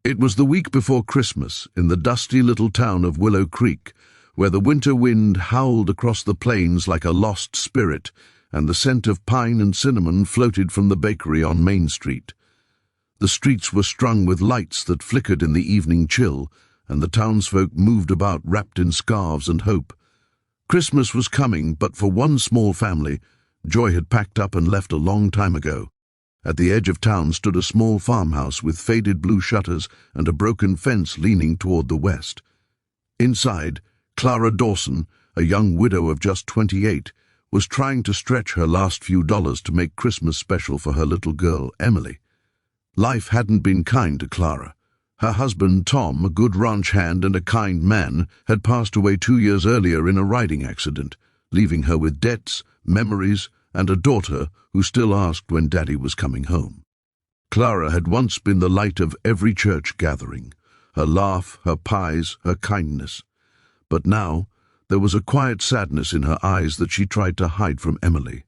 It was the week before Christmas in the dusty little town of Willow Creek, where the winter wind howled across the plains like a lost spirit, and the scent of pine and cinnamon floated from the bakery on Main Street. The streets were strung with lights that flickered in the evening chill, and the townsfolk moved about wrapped in scarves and hope. Christmas was coming, but for one small family, joy had packed up and left a long time ago. At the edge of town stood a small farmhouse with faded blue shutters and a broken fence leaning toward the west. Inside, Clara Dawson, a young widow of just 28, was trying to stretch her last few dollars to make Christmas special for her little girl, Emily. Life hadn't been kind to Clara. Her husband, Tom, a good ranch hand and a kind man, had passed away 2 years earlier in a riding accident, leaving her with debts, memories, and a daughter who still asked when Daddy was coming home. Clara had once been the light of every church gathering, her laugh, her pies, her kindness. But now there was a quiet sadness in her eyes that she tried to hide from Emily.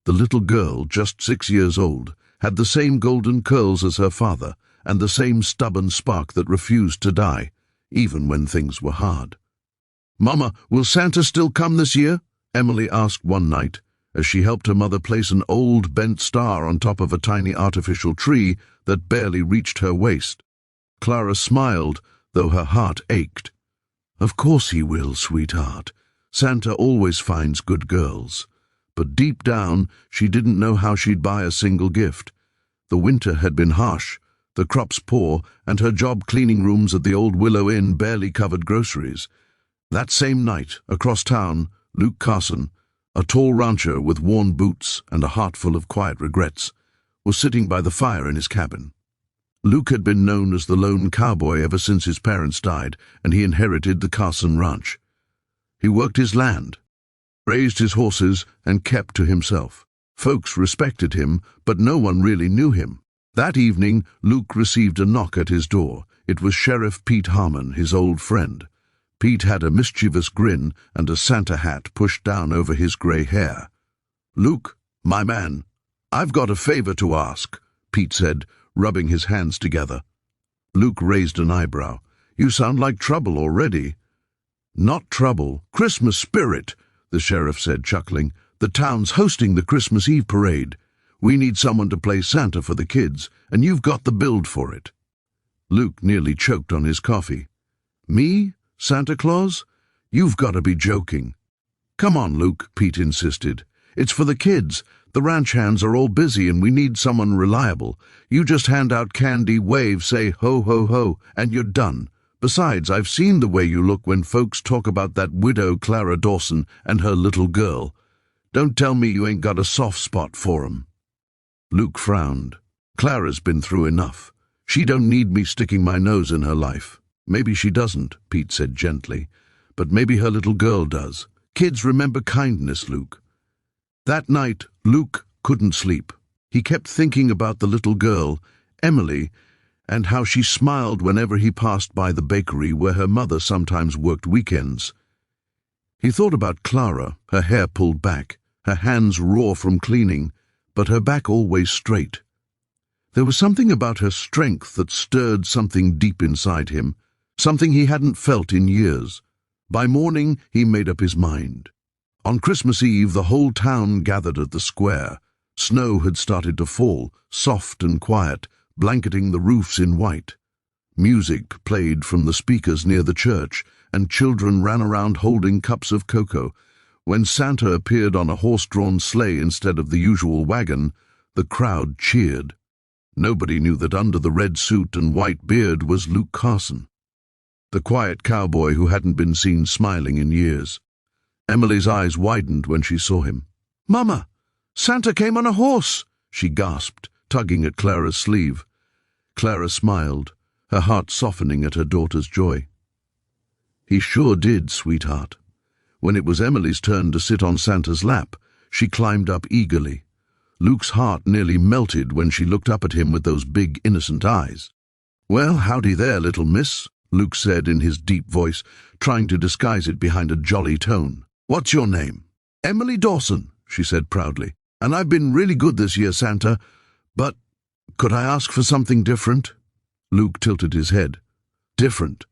The little girl, just 6 years old, had the same golden curls as her father and the same stubborn spark that refused to die, even when things were hard. "Mama, will Santa still come this year?" Emily asked one night, as she helped her mother place an old bent star on top of a tiny artificial tree that barely reached her waist. Clara smiled, though her heart ached. "Of course he will, sweetheart. Santa always finds good girls." But deep down, she didn't know how she'd buy a single gift. The winter had been harsh, the crops poor, and her job cleaning rooms at the old Willow Inn barely covered groceries. That same night, across town, Luke Carson, a tall rancher with worn boots and a heart full of quiet regrets, was sitting by the fire in his cabin. Luke had been known as the lone cowboy ever since his parents died, and he inherited the Carson ranch. He worked his land, raised his horses, and kept to himself. Folks respected him, but no one really knew him. That evening, Luke received a knock at his door. It was Sheriff Pete Harmon, his old friend. Pete had a mischievous grin and a Santa hat pushed down over his gray hair. "Luke, my man, I've got a favor to ask," Pete said, rubbing his hands together. Luke raised an eyebrow. "You sound like trouble already." "Not trouble, Christmas spirit," the sheriff said, chuckling. "The town's hosting the Christmas Eve parade. We need someone to play Santa for the kids, and you've got the build for it." Luke nearly choked on his coffee. "Me? Santa Claus? You've got to be joking." "Come on, Luke," Pete insisted. "It's for the kids. The ranch hands are all busy and we need someone reliable. You just hand out candy, wave, say ho ho ho, and you're done. Besides, I've seen the way you look when folks talk about that widow Clara Dawson and her little girl. Don't tell me you ain't got a soft spot for 'em." Luke frowned. "Clara's been through enough. She don't need me sticking my nose in her life." "Maybe she doesn't," Pete said gently, "but maybe her little girl does. Kids remember kindness, Luke." That night, Luke couldn't sleep. He kept thinking about the little girl, Emily, and how she smiled whenever he passed by the bakery where her mother sometimes worked weekends. He thought about Clara, her hair pulled back, her hands raw from cleaning, but her back always straight. There was something about her strength that stirred something deep inside him, something he hadn't felt in years. By morning, he made up his mind. On Christmas Eve, the whole town gathered at the square. Snow had started to fall, soft and quiet, blanketing the roofs in white. Music played from the speakers near the church, and children ran around holding cups of cocoa. When Santa appeared on a horse-drawn sleigh instead of the usual wagon, the crowd cheered. Nobody knew that under the red suit and white beard was Luke Carson, the quiet cowboy who hadn't been seen smiling in years. Emily's eyes widened when she saw him. "Mama, Santa came on a horse!" she gasped, tugging at Clara's sleeve. Clara smiled, her heart softening at her daughter's joy. "He sure did, sweetheart." When it was Emily's turn to sit on Santa's lap, she climbed up eagerly. Luke's heart nearly melted when she looked up at him with those big, innocent eyes. "Well, howdy there, little miss," Luke said in his deep voice, trying to disguise it behind a jolly tone. "What's your name?" "Emily Dawson," she said proudly. "And I've been really good this year, Santa, but could I ask for something different?" Luke tilted his head. Different.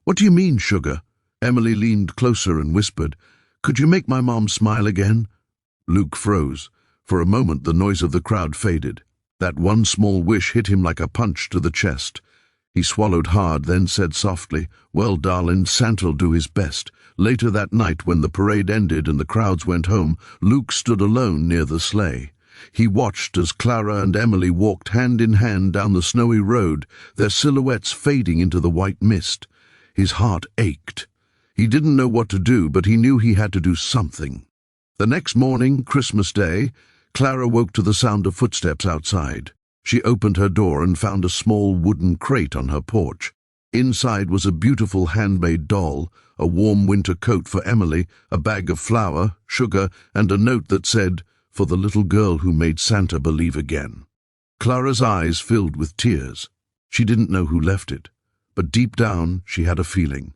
What do you mean, sugar? Emily leaned closer and whispered, Could you make my mom smile again? Luke froze. For a moment the noise of the crowd faded. That one small wish hit him like a punch to the chest. He swallowed hard, then said softly, Well, darling, Santa'll do his best. Later that night, when the parade ended and the crowds went home, Luke stood alone near the sleigh. He watched as Clara and Emily walked hand in hand down the snowy road, their silhouettes fading into the white mist. His heart ached. He didn't know what to do, but he knew he had to do something. The next morning, Christmas Day, Clara woke to the sound of footsteps outside. She opened her door and found a small wooden crate on her porch. Inside was a beautiful handmade doll, a warm winter coat for Emily, a bag of flour, sugar, and a note that said, For the little girl who made Santa believe again. Clara's eyes filled with tears. She didn't know who left it, but deep down she had a feeling.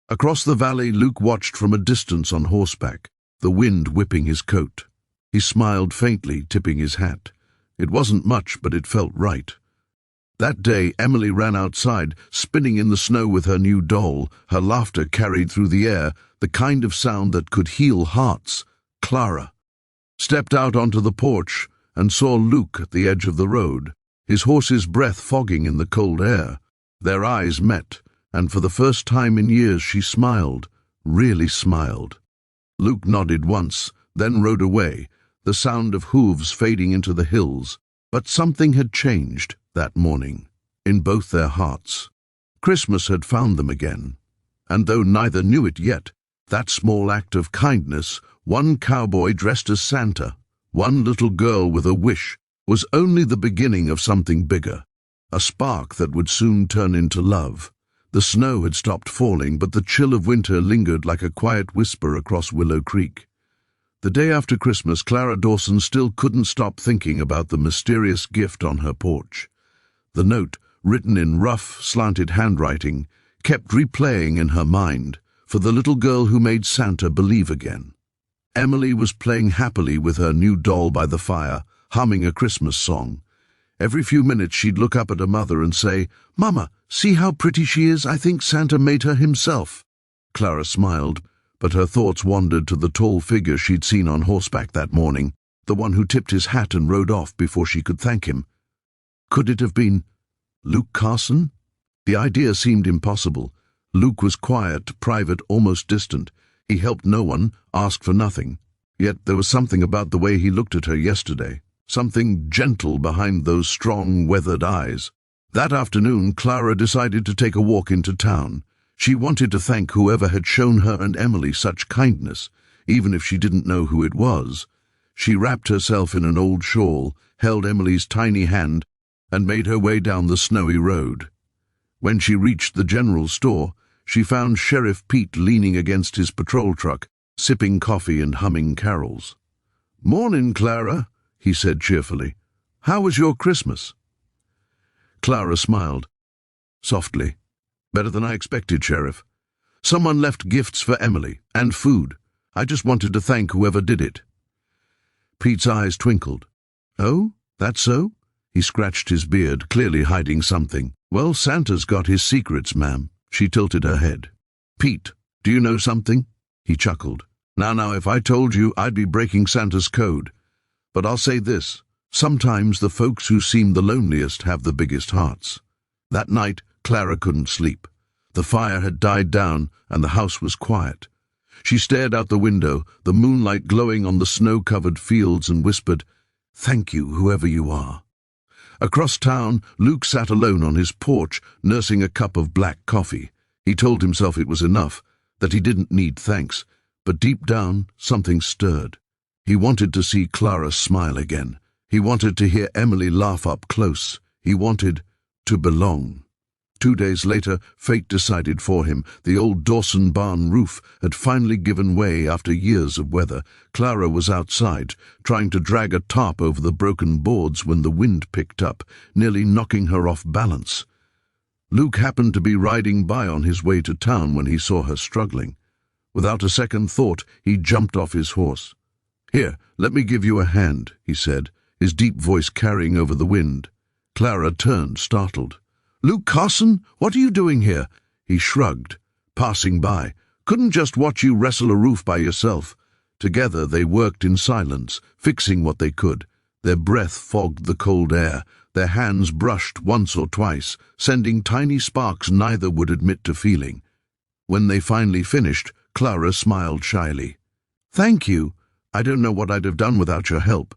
Across the valley, Luke watched from a distance on horseback, the wind whipping his coat. He smiled faintly, tipping his hat. It wasn't much, but it felt right. That day, Emily ran outside, spinning in the snow with her new doll. Her laughter carried through the air, the kind of sound that could heal hearts. Clara stepped out onto the porch and saw Luke at the edge of the road, his horse's breath fogging in the cold air. Their eyes met, and for the first time in years she smiled, really smiled. Luke nodded once, then rode away, the sound of hooves fading into the hills. But something had changed that morning, in both their hearts. Christmas had found them again, and though neither knew it yet, that small act of kindness, one cowboy dressed as Santa, one little girl with a wish, was only the beginning of something bigger, a spark that would soon turn into love. The snow had stopped falling, but the chill of winter lingered like a quiet whisper across Willow Creek. The day after Christmas, Clara Dawson still couldn't stop thinking about the mysterious gift on her porch. The note, written in rough, slanted handwriting, kept replaying in her mind, for the little girl who made Santa believe again. Emily was playing happily with her new doll by the fire, humming a Christmas song. Every few minutes she'd look up at her mother and say, "Mama, see how pretty she is? I think Santa made her himself." Clara smiled, but her thoughts wandered to the tall figure she'd seen on horseback that morning, the one who tipped his hat and rode off before she could thank him. Could it have been Luke Carson? The idea seemed impossible. Luke was quiet, private, almost distant. He helped no one, asked for nothing. Yet there was something about the way he looked at her yesterday, something gentle behind those strong, weathered eyes. That afternoon, Clara decided to take a walk into town. She wanted to thank whoever had shown her and Emily such kindness, even if she didn't know who it was. She wrapped herself in an old shawl, held Emily's tiny hand, and made her way down the snowy road. When she reached the general store, she found Sheriff Pete leaning against his patrol truck, sipping coffee and humming carols. "Morning, Clara," he said cheerfully. "How was your Christmas?" Clara smiled. Softly. "Better than I expected, Sheriff. Someone left gifts for Emily, and food. I just wanted to thank whoever did it." Pete's eyes twinkled. "Oh, that's so?" He scratched his beard, clearly hiding something. "Well, Santa's got his secrets, ma'am." She tilted her head. "Pete, do you know something?" He chuckled. Now, if I told you, I'd be breaking Santa's code. But I'll say this. Sometimes the folks who seem the loneliest have the biggest hearts." That night, Clara couldn't sleep. The fire had died down, and the house was quiet. She stared out the window, the moonlight glowing on the snow-covered fields, and whispered, "Thank you, whoever you are." Across town, Luke sat alone on his porch, nursing a cup of black coffee. He told himself it was enough, that he didn't need thanks, but deep down, something stirred. He wanted to see Clara smile again. He wanted to hear Emily laugh up close. He wanted to belong. 2 days later, fate decided for him. The old Dawson barn roof had finally given way after years of weather. Clara was outside, trying to drag a tarp over the broken boards when the wind picked up, nearly knocking her off balance. Luke happened to be riding by on his way to town when he saw her struggling. Without a second thought, he jumped off his horse. "Here, let me give you a hand," he said, his deep voice carrying over the wind. Clara turned, startled. "Luke Carson, what are you doing here?" He shrugged, passing by. "Couldn't just watch you wrestle a roof by yourself." Together they worked in silence, fixing what they could. Their breath fogged the cold air. Their hands brushed once or twice, sending tiny sparks neither would admit to feeling. When they finally finished, Clara smiled shyly. "Thank you. I don't know what I'd have done without your help."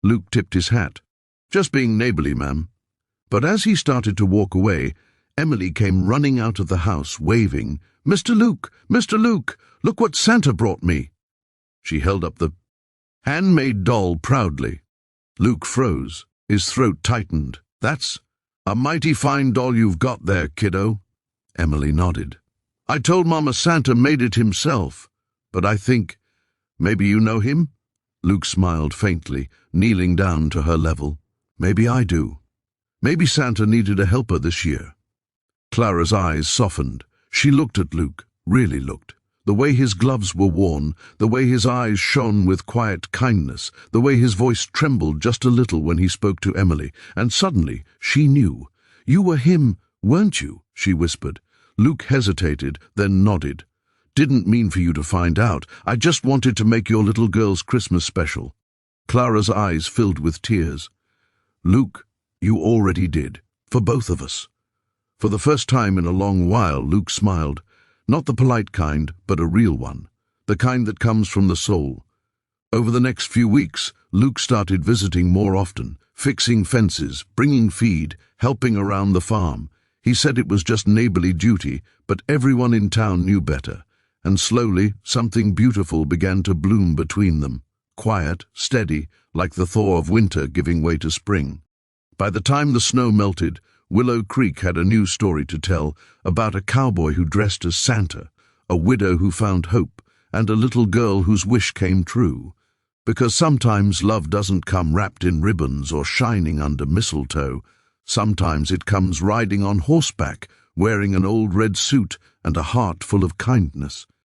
Luke tipped his hat. "Just being neighborly, ma'am." But as he started to walk away, Emily came running out of the house, waving, "Mr. Luke! Mr. Luke! Look what Santa brought me!" She held up the handmade doll proudly. Luke froze. His throat tightened. "That's a mighty fine doll you've got there, kiddo." Emily nodded. "I told Mama Santa made it himself, but I think maybe you know him?" Luke smiled faintly, kneeling down to her level. "Maybe I do. Maybe Santa needed a helper this year." Clara's eyes softened. She looked at Luke, really looked. The way his gloves were worn, the way his eyes shone with quiet kindness, the way his voice trembled just a little when he spoke to Emily, and suddenly she knew. "You were him, weren't you?" she whispered. Luke hesitated, then nodded. "Didn't mean for you to find out. I just wanted to make your little girl's Christmas special." Clara's eyes filled with tears. "Luke, you already did, for both of us." For the first time in a long while, Luke smiled. Not the polite kind, but a real one. The kind that comes from the soul. Over the next few weeks, Luke started visiting more often, fixing fences, bringing feed, helping around the farm. He said it was just neighborly duty, but everyone in town knew better. And slowly, something beautiful began to bloom between them. Quiet, steady, like the thaw of winter giving way to spring. By the time the snow melted, Willow Creek had a new story to tell about a cowboy who dressed as Santa, a widow who found hope, and a little girl whose wish came true. Because sometimes love doesn't come wrapped in ribbons or shining under mistletoe. Sometimes it comes riding on horseback, wearing an old red suit and a heart full of kindness.